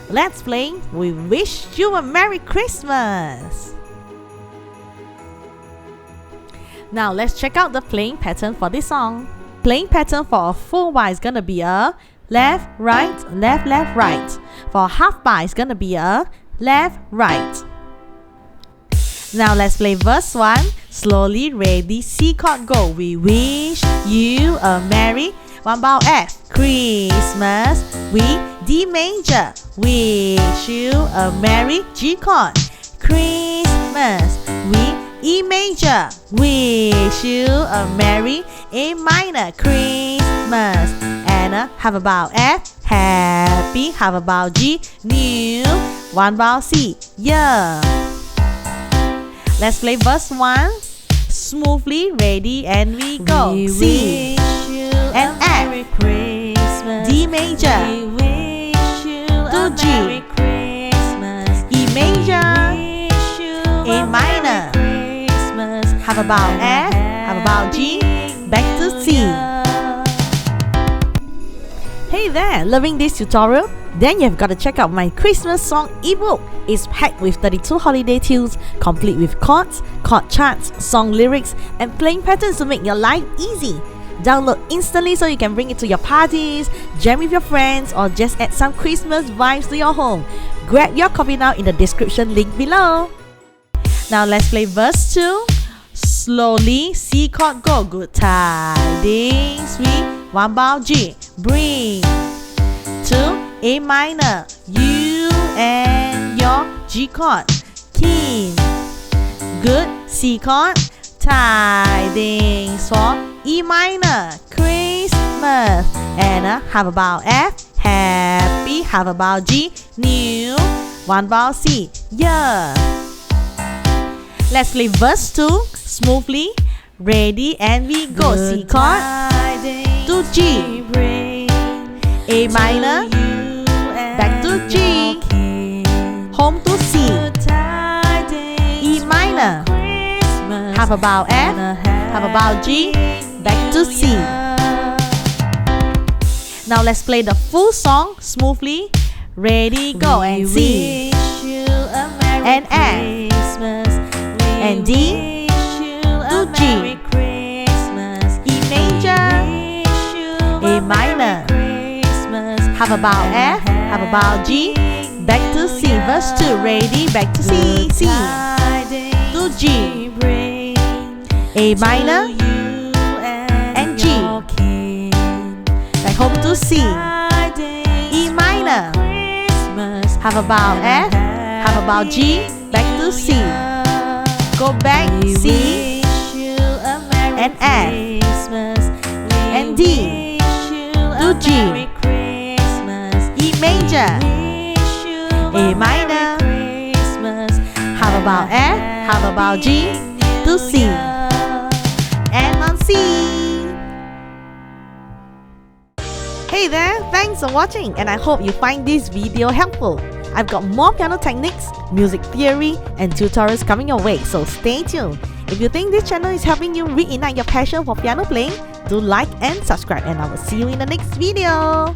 let's play We Wish You a Merry Christmas. Now let's check out the playing pattern for this song. Playing pattern for a full bar is gonna be a left, right, left, left, right. For a half bar is gonna be a left, right. Now let's play verse 1. Slowly, ready, C chord, go. We wish you a merry, one bar F, Christmas. We D major, wish you a merry, G chord, Christmas. We E major, wish you a merry, A minor, Christmas. And a half a bar F, happy, half a bar G, new, one bar C, year. Let's play verse 1. Smoothly, ready, and we go. We C wish you and a Merry F, Christmas. D major, We wish you a G, Merry Christmas. E major, We wish you A minor, Merry Christmas. half a bar F, half a bar G, back to C. Hey there, loving this tutorial? Then you've got to check out my Christmas song ebook. It's packed with 32 holiday tunes, complete with chords, chord charts, song lyrics, and playing patterns to make your life easy. Download instantly so you can bring it to your parties, jam with your friends, or just add some Christmas vibes to your home. Grab your copy now in the description link below. Now let's play verse 2. Slowly, C chord, go. Good tidings, we, one bar G, bring to A minor, you and your G chord, keen, good, C chord, tidings for E minor, Christmas. And a half a bar F, happy, half a bar G, new, one bar C, year. Let's play verse 2. Smoothly, ready, and we go. C chord to G, A minor, back to G, home to C, E minor, half a bar F, half a bar G, back to C. Now let's play the full song. Smoothly, ready, go. And C and F and D to G, E major, A minor, half a bar F, half a bar G, back to C. Verse 2, ready, back to C, C to G, A minor and G, back home to C, E minor, half a bar F, half a bar G, back to C, go back, C and F and D to G, E major, A minor, half a bar F, half a bar G to C, and on C. Hey there, thanks for watching, and I hope you find this video helpful. I've got more piano techniques, music theory, and tutorials coming your way, so stay tuned. If you think this channel is helping you reignite your passion for piano playing, do like and subscribe, and I will see you in the next video.